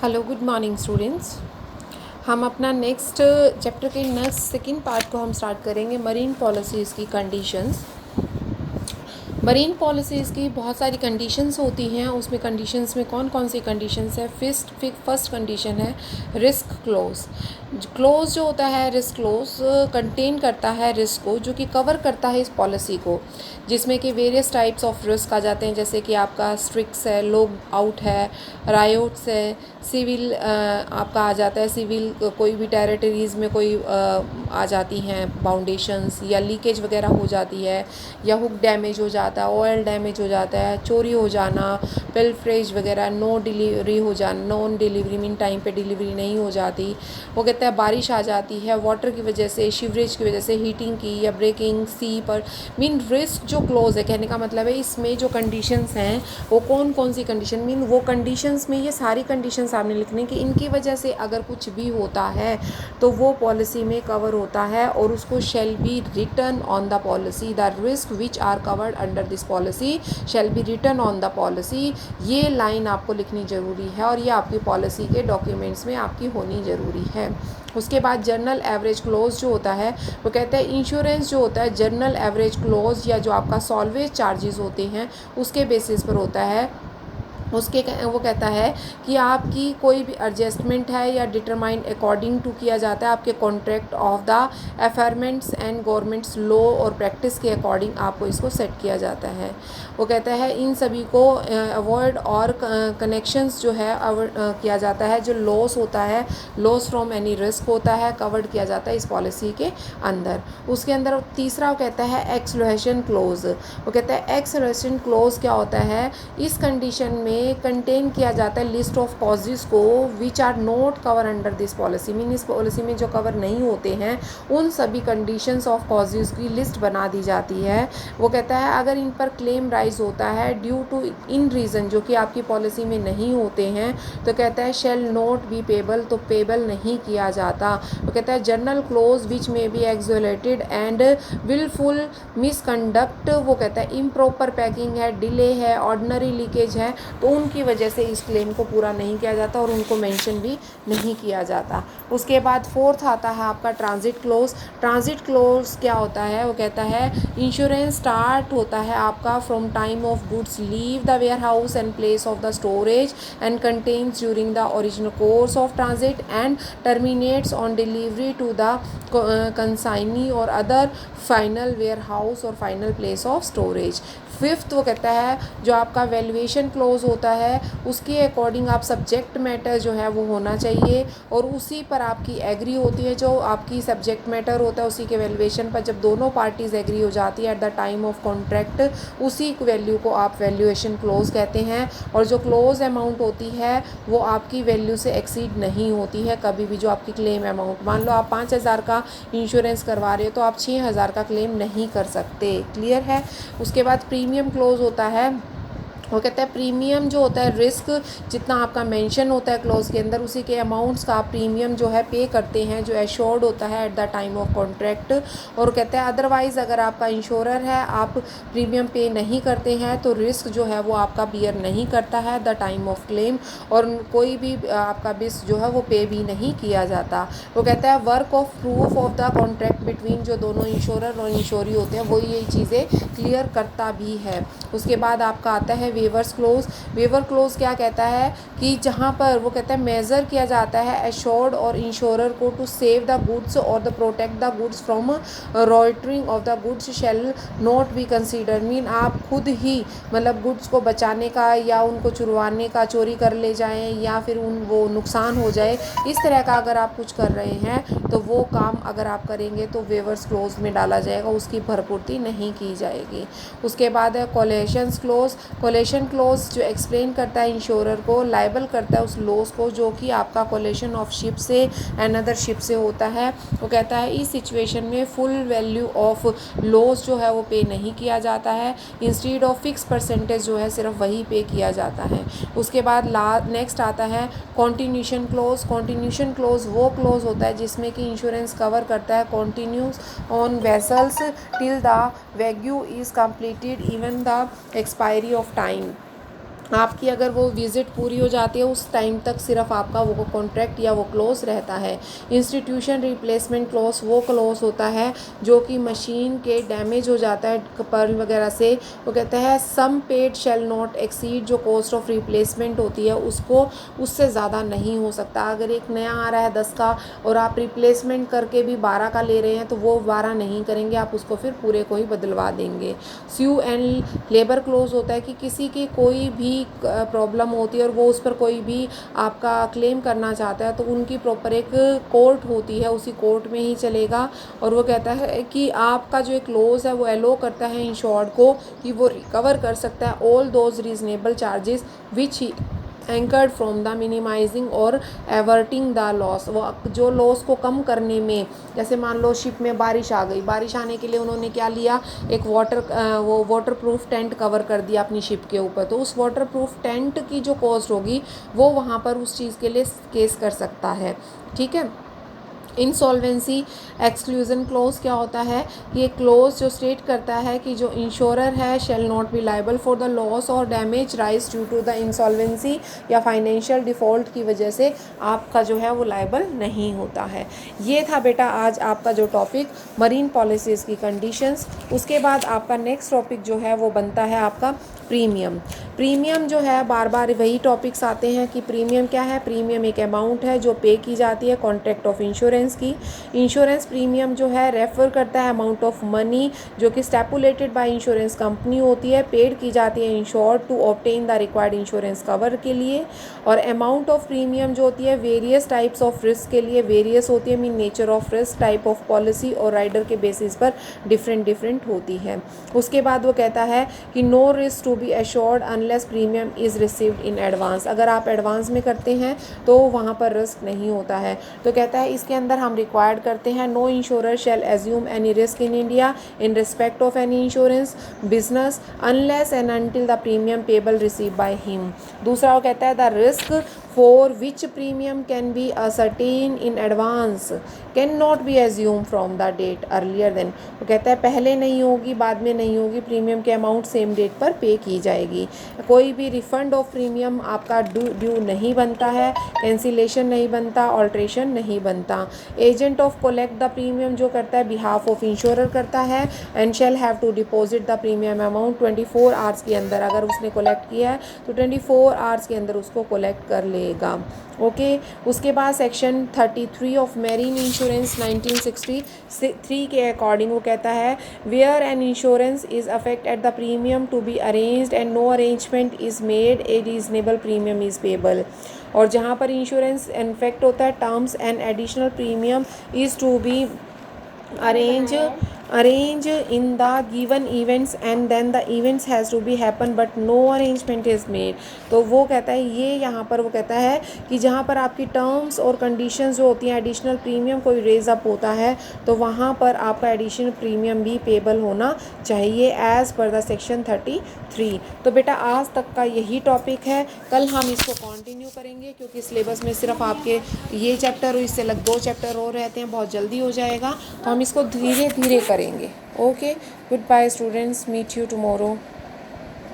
Hello good morning students. हम अपना next chapter के नेक्स्ट सेकंड पार्ट को हम स्टार्ट करेंगे मरीन पॉलिसीज़ की कंडीशंस। मरीन पॉलिसीज़ की बहुत सारी कंडीशंस होती हैं, उसमें कंडीशंस में कौन कौन सी कंडीशंस है। फर्स्ट कंडीशन है रिस्क क्लोज। क्लोज जो होता है रिस्क क्लोज कंटेन करता है रिस्क को, जो कि कवर करता है इस पॉलिसी को, जिसमें कि वेरियस टाइप्स ऑफ रिस्क आ जाते हैं, जैसे कि आपका स्ट्रिक्स है, लोग आउट है, रायोट्स है, सिविल आपका आ जाता है, सिविल कोई भी टेरिटरीज़ में कोई आ जाती हैं बाउंडेशंस, या लीकेज वगैरह हो जाती है, या हुक डैमेज हो जाता है, ऑयल डैमेज हो जाता है, चोरी हो जाना, पिलफरेज वगैरह, नो डिलीवरी हो जाना, नॉन डिलीवरी मीन टाइम पे डिलीवरी नहीं हो जाती। वो कहता है बारिश आ जाती है वाटर की वजह से, सीवरेज की वजह से, हीटिंग की या ब्रेकिंग सी पर मीन रिस्क जो क्लोज है, कहने का मतलब है इसमें जो कंडीशंस हैं वो कौन कौन सी कंडीशन मीन वो कंडीशंस में ये सारी कंडीशंस आपने लिखने कि इनकी वजह से अगर कुछ भी होता है तो वो पॉलिसी में कवर होता है, और उसको shall be return on the policy. The risk which are covered under this policy shall be return on the policy. ये लाइन आपको लिखनी ज़रूरी है और ये आपकी पॉलिसी के डॉक्यूमेंट्स में आपकी होनी ज़रूरी है। उसके बाद जर्नल एवरेज क्लोज जो होता है वो कहता है इंश्योरेंस जो होता है जर्नल एवरेज क्लोज या जो आपका सॉल्वेज चार्जेस होते हैं उसके बेसिस पर होता है। उसके वो कहता है कि आपकी कोई भी एडजस्टमेंट है या डिटरमाइन अकॉर्डिंग टू किया जाता है आपके contract of the affreightments and governments law और प्रैक्टिस के अकॉर्डिंग आपको इसको सेट किया जाता है। वो कहता है इन सभी को अवॉइड और कनेक्शंस जो है किया जाता है, जो लॉस होता है, लॉस फ्रॉम एनी रिस्क होता है, कवर्ड किया जाता है इस पॉलिसी के अंदर। उसके अंदर तीसरा वो कहता है एक्सलोहेशन क्लोज। वो कहता है एक्सलोहेशन क्लोज क्या होता है, इस कंडीशन में कंटेन किया जाता है लिस्ट ऑफ कॉजेज को which are not cover under this policy mean इस पॉलिसी में जो कवर नहीं होते हैं उन सभी कंडीशंस ऑफ कॉजेज की लिस्ट बना दी जाती है। वो कहता है अगर इन पर क्लेम राइज होता है ड्यू टू इन रीज़न जो कि आपकी पॉलिसी में नहीं होते हैं तो कहता है शेल नॉट बी पेबल, तो पेबल नहीं किया जाता। वो कहता है जर्नल क्लोज विच में बी एक्सोलेटेड एंड विलफुल मिसकंडक्ट, वो कहता है इम्प्रॉपर पैकिंग है, डिले है, ऑर्डिनरी लीकेज है, तो उनकी वजह से इस क्लेम को पूरा नहीं किया जाता और उनको मेंशन भी नहीं किया जाता। उसके बाद फोर्थ आता है आपका ट्रांजिट क्लोज। ट्रांजिट क्लोज क्या होता है, वो कहता है इंश्योरेंस स्टार्ट होता है आपका from time of goods leave the warehouse and place of the storage and contents during the original course of transit and terminates on delivery to the consignee और अदर फाइनल वेयर हाउस और final place of storage. Fifth वो कहता है जो आपका valuation close होता है उसके अकॉर्डिंग आप सब्जेक्ट मैटर जो है वो होना चाहिए और उसी पर आपकी एग्री होती है, जो आपकी सब्जेक्ट मैटर होता है उसी के वैल्यूएशन पर जब दोनों पार्टीज़ एग्री हो जाती है at the time of contract, उसी वैल्यू को आप वैल्यूएशन क्लोज कहते हैं। और जो क्लोज अमाउंट होती है वो आपकी वैल्यू से एक्सीड नहीं होती है कभी भी। जो आपकी क्लेम अमाउंट, मान लो आप 5,000 का इंश्योरेंस करवा रहे हो तो आप 6,000 का क्लेम नहीं कर सकते। क्लियर है। उसके बाद प्रीमियम क्लोज होता है। वो कहता है प्रीमियम जो होता है रिस्क जितना आपका मेंशन होता है क्लोज के अंदर उसी के अमाउंट्स का आप प्रीमियम जो है पे करते हैं जो एश्योर्ड होता है at the time of contract. और कहता है अदरवाइज़ अगर आपका इंश्योरर है आप प्रीमियम पे नहीं करते हैं तो रिस्क जो है वो आपका बियर नहीं करता है द टाइम ऑफ क्लेम, और कोई भी आपका बिस जो है वो पे भी नहीं किया जाता। वो कहता है work of proof of the contract between जो दोनों इंश्योरर और इंश्योरी होते हैं वो ये चीज़ें क्लियर करता भी है। उसके बाद आपका आता है वेवर्स क्लोज। वेवर क्लोज क्या कहता है कि जहाँ पर वो कहता है मेज़र किया जाता है एश्योर्ड और इंश्योरर को टू सेव द गुड्स और the protect the goods from rioting of the goods shall not be consider mean आप खुद ही मतलब गुड्स को बचाने का या उनको चुरवाने का, चोरी कर ले जाएं या फिर वो नुकसान हो जाए, इस तरह का अगर आप कुछ कर रहे हैं तो वो काम अगर आप करेंगे तो वेवर्स क्लोज में डाला जाएगा, उसकी भरपूर्ति नहीं की जाएगी। उसके बाद है कोलेशन क्लोज। कोलेशन क्लोज जो एक्सप्लेन करता है इंश्योरर को लाइबल करता है उस लॉस को जो कि आपका कोलेशन ऑफ शिप से अनदर शिप से होता है। वो कहता है इस सिचुएशन में फुल वैल्यू ऑफ लॉस जो है वो पे नहीं किया जाता है, इंस्टीड ऑफ फिक्स परसेंटेज जो है सिर्फ वही पे किया जाता है। उसके बाद नेक्स्ट आता है कॉन्टिन्यूशन क्लोज। कॉन्टिन्यूशन क्लोज वो क्लोज होता है जिसमें कि इंश्योरेंस कवर करता है continuous on vessels till the wagyu is completed even the expiry of time। आपकी अगर वो विज़िट पूरी हो जाती है उस टाइम तक सिर्फ आपका वो कॉन्ट्रैक्ट या वो क्लोज़ रहता है। इंस्टीट्यूशन रिप्लेसमेंट क्लॉज वो क्लॉज होता है जो कि मशीन के डैमेज हो जाता है पर्ल वगैरह से, वो कहता है सम पेड शेल नॉट एक्सीड, जो कॉस्ट ऑफ रिप्लेसमेंट होती है उसको उससे ज़्यादा नहीं हो सकता। अगर एक नया आ रहा है 10 का और आप रिप्लेसमेंट करके भी 12 का ले रहे हैं तो वो 12 नहीं करेंगे, आप उसको फिर पूरे को ही बदलवा देंगे। स्यू एंड लेबर क्लोज होता है कि किसी की कोई भी प्रॉब्लम होती है और वो उस पर कोई भी आपका क्लेम करना चाहता है तो उनकी प्रॉपर एक कोर्ट होती है, उसी कोर्ट में ही चलेगा। और वो कहता है कि आपका जो एक क्लोज है वो एलो करता है इंश्योर्ड को कि वो रिकवर कर सकता है all those reasonable charges which he incurred from the minimising और एवर्टिंग द लॉस। वो जो लॉस को कम करने में, जैसे मान लो शिप में बारिश आ गई, बारिश आने के लिए उन्होंने क्या लिया, एक वो वाटर प्रूफ टेंट कवर कर दिया अपनी शिप के ऊपर, तो उस वाटर प्रूफ टेंट की जो कॉस्ट होगी वो वहाँ पर उस चीज़ के लिए केस कर सकता है। ठीक है। इंसॉल्वेंसी एक्सक्लूजन क्लोज क्या होता है, ये क्लोज जो स्टेट करता है कि जो इंश्योरर है shall not be liable for the loss और damage rise due to the insolvency या फाइनेंशियल डिफ़ॉल्ट की वजह से आपका जो है वो लाइबल नहीं होता है। ये था बेटा आज आपका जो टॉपिक मरीन पॉलिसीज़ की कंडीशंस। उसके बाद आपका नेक्स्ट टॉपिक जो है वो बनता है आपका प्रीमियम। प्रीमियम जो है बार बार वही टॉपिक्स आते हैं कि प्रीमियम क्या है। प्रीमियम एक अमाउंट है जो पे की जाती है कॉन्ट्रैक्ट ऑफ इंश्योरेंस की। इंश्योरेंस प्रीमियम जो है रेफर करता है अमाउंट ऑफ मनी जो कि स्टैपुलेटेड बाय इंश्योरेंस कंपनी होती है, पेड की जाती है insured to obtain the required insurance cover के लिए। और अमाउंट ऑफ प्रीमियम जो होती है वेरियस टाइप्स ऑफ रिस्क के लिए वेरियस होती है, mean nature of risk, type of policy और राइडर के बेसिस पर डिफरेंट होती है। उसके बाद वो कहता है कि no risk to be assured unless premium is received in advance. अगर आप एडवांस में करते हैं तो वहाँ पर रिस्क नहीं होता है। तो कहता है इसके अंदर हम रिक्वायर्ड करते हैं no insurer shall assume any risk in India in respect of any insurance business unless and until the premium payable receive by him. दूसरा वो कहता है the risk for which premium can be ascertained in advance cannot be assumed from the date earlier than। वो कहता है पहले नहीं होगी बाद में नहीं होगी, प्रीमियम के अमाउंट सेम डेट पर पे की जाएगी। कोई भी रिफंड ऑफ प्रीमियम आपका ड्यू नहीं बनता है, कैंसिलेशन नहीं बनता, ऑल्ट्रेशन नहीं बनता। Agent of collect the premium जो करता है बिहाफ ऑफ इंश्योरर करता है and shall have to deposit the premium amount 24 hours के अंदर। अगर उसने कलेक्ट किया है तो 24 आवर्स के अंदर उसको कलेक्ट कर लेगा। ओके। उसके बाद सेक्शन 33 ऑफ मैरीन इंश्योरेंस 1963 के अकॉर्डिंग वो कहता है where an insurance is effect at the premium to be arranged and no arrangement is made a reasonable premium is payable. और जहाँ पर इंश्योरेंस इन्फेक्ट होता है terms and additional premium is to be arrange in the given events and then the events has to be happen but no arrangement is made। तो वो कहता है ये यहाँ पर वो कहता है कि जहाँ पर आपकी टर्म्स और कंडीशंस जो होती हैं एडिशनल प्रीमियम कोई रेज अप होता है तो वहाँ पर आपका एडिशनल प्रीमियम भी पेबल होना चाहिए एज़ पर द सेक्शन 33। तो बेटा आज तक का यही टॉपिक है, कल हम इसको कंटिन्यू करेंगे क्योंकि सिलेबस में सिर्फ आपके ये चैप्टर और इससे अलग 2 चैप्टर और रहते हैं, बहुत जल्दी हो जाएगा तो हम इसको धीरे धीरे करेंगे। Okay, good bye students, meet you tomorrow.